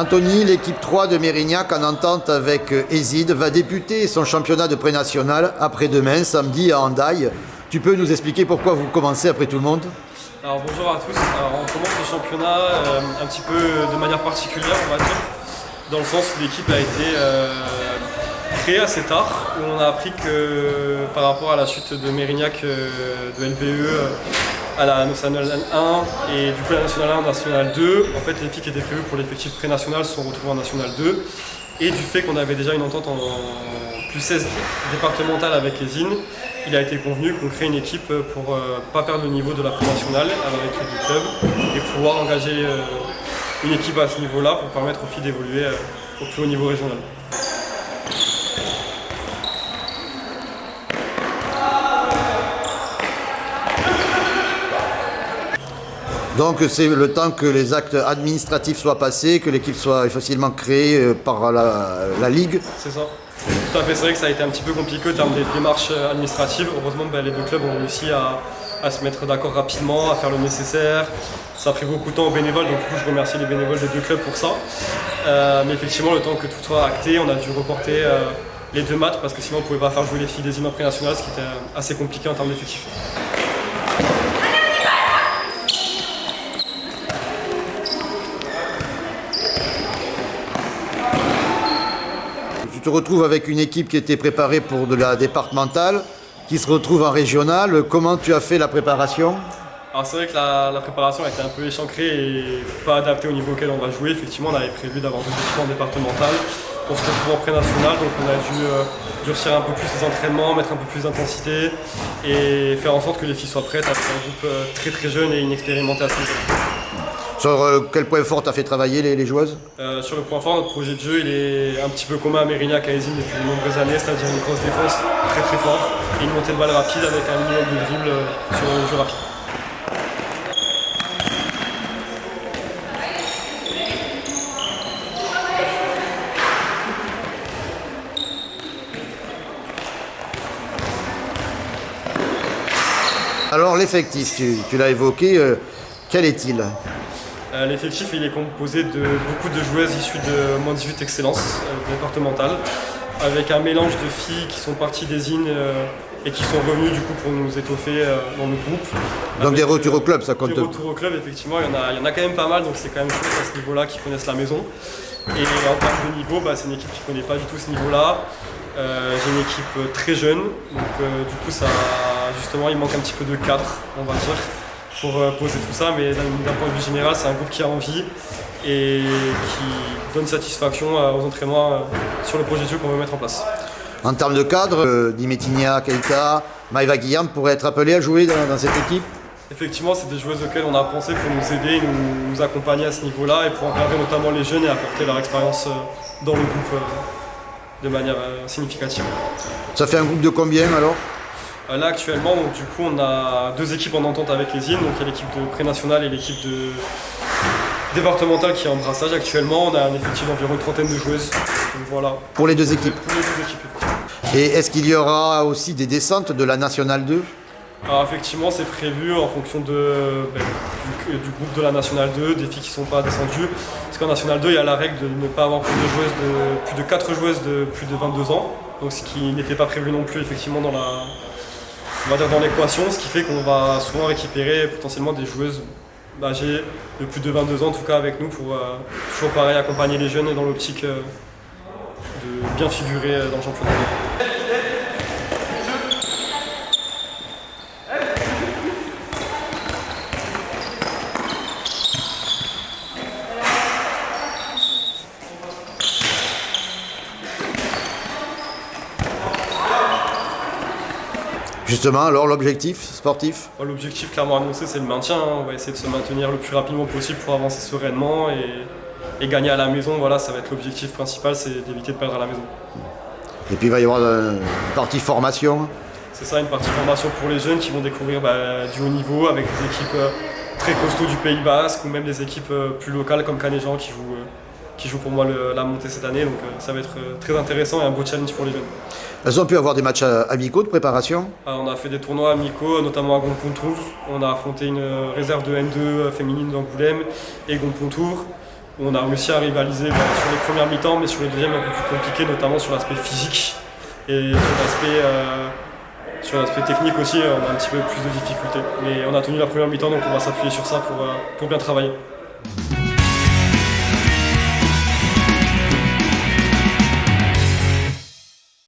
Anthony, l'équipe 3 de Mérignac en entente avec Ezid va débuter son championnat de pré-national après-demain, samedi à Hendaye. Tu peux nous expliquer pourquoi vous commencez après tout le monde? Alors bonjour à tous, alors, on commence le championnat un petit peu de manière particulière on va dire, dans le sens où l'équipe a été créée assez tard, où on a appris que par rapport à la chute de Mérignac de LBE à la Nationale 1 et du coup la Nationale 1 Nationale 2, en fait les filles qui étaient prévues pour l'effectif pré-national se sont retrouvées en Nationale 2 et du fait qu'on avait déjà une entente en plus 16 départementale avec Ezine, il a été convenu qu'on crée une équipe pour pas perdre le niveau de la pré-nationale avec l'équipe du club et pouvoir engager une équipe à ce niveau-là pour permettre aux filles d'évoluer au plus haut niveau régional. Donc c'est le temps que les actes administratifs soient passés, que l'équipe soit facilement créée par la Ligue. C'est ça. Tout à fait, c'est vrai que ça a été un petit peu compliqué en termes des démarches administratives. Heureusement, les deux clubs ont réussi à se mettre d'accord rapidement, à faire le nécessaire. Ça a pris beaucoup de temps aux bénévoles, donc du coup, je remercie les bénévoles des deux clubs pour ça. Mais effectivement, le temps que tout soit acté, on a dû reporter les deux matchs parce que sinon on ne pouvait pas faire jouer les filles des immeubles pré-nationales, ce qui était assez compliqué en termes d'effectifs. Tu te retrouves avec une équipe qui était préparée pour de la départementale, qui se retrouve en régionale. Comment tu as fait la préparation? Alors c'est vrai que la préparation a été un peu échancrée et pas adaptée au niveau auquel on va jouer. Effectivement, on avait prévu d'avoir deux équipes en départementale. On se retrouve en pré-national, donc on a dû durcir un peu plus les entraînements, mettre un peu plus d'intensité et faire en sorte que les filles soient prêtes avec un groupe très très jeune et inexpérimenté à ce niveau. Sur quel point fort tu as fait travailler les joueuses? Sur le point fort, notre projet de jeu il est un petit peu commun à Mérignac à Ezine depuis de nombreuses années, c'est-à-dire une grosse défense très très forte et une montée de balle rapide avec un minimum de dribble sur le jeu rapide. Alors l'effectif, tu l'as évoqué, quel est-il? L'effectif il est composé de beaucoup de joueuses issues de moins 18 Excellence départementale, avec un mélange de filles qui sont parties des IN et qui sont revenues du coup pour nous étoffer dans le groupe. Donc avec, des retours au club, ça compte? Des retours au club, effectivement, il y en a quand même pas mal, donc c'est quand même chouette à ce niveau-là qui connaissent la maison. Et en termes de niveau, c'est une équipe qui ne connaît pas du tout ce niveau-là. J'ai une équipe très jeune, donc du coup justement il manque un petit peu de cadre, on va dire, pour poser tout ça, mais d'un point de vue général, c'est un groupe qui a envie et qui donne satisfaction aux entraînements sur le projet de jeu qu'on veut mettre en place. En termes de cadre, Dimetigna, Keita, Maïva Guillaume pourraient être appelés à jouer dans cette équipe? Effectivement, c'est des joueuses auxquelles on a pensé pour nous aider, nous accompagner à ce niveau-là et pour encadrer notamment les jeunes et apporter leur expérience dans le groupe de manière significative. Ça fait un groupe de combien alors? Là actuellement, donc, du coup, on a deux équipes en entente avec les îles, donc il y a l'équipe de pré-nationale et l'équipe départementale qui est en brassage actuellement. On a un effectif d'environ une trentaine de joueuses. Donc, voilà. Pour les deux équipes? Pour les deux équipes. Et est-ce qu'il y aura aussi des descentes de la Nationale 2? Alors effectivement, c'est prévu en fonction du groupe de la Nationale 2, des filles qui ne sont pas descendues. Parce qu'en Nationale 2, il y a la règle de ne pas avoir plus de 4 joueuses de plus de 22 ans. Donc ce qui n'était pas prévu non plus effectivement dans l'équation, ce qui fait qu'on va souvent récupérer potentiellement des joueuses âgées de plus de 22 ans en tout cas avec nous pour toujours pareil accompagner les jeunes dans l'optique de bien figurer dans le championnat. Justement, alors l'objectif sportif? L'objectif clairement annoncé, c'est le maintien. On va essayer de se maintenir le plus rapidement possible pour avancer sereinement et gagner à la maison. Voilà, ça va être l'objectif principal, c'est d'éviter de perdre à la maison. Et puis il va y avoir une partie formation? C'est ça, une partie formation pour les jeunes qui vont découvrir du haut niveau avec des équipes très costauds du Pays Basque ou même des équipes plus locales comme Canéjan qui jouent pour moi la montée cette année. Donc ça va être très intéressant et un beau challenge pour les jeunes. Elles ont pu avoir des matchs amicaux de préparation? On a fait des tournois amicaux, notamment à Gonpontour. On a affronté une réserve de N2 féminine d'Angoulême et Gonpontour. où on a réussi à rivaliser sur les premières mi-temps, mais sur les deuxièmes un peu plus compliqué, notamment sur l'aspect physique et sur l'aspect technique aussi, on a un petit peu plus de difficultés. Mais on a tenu la première mi-temps, donc on va s'appuyer sur ça pour bien travailler.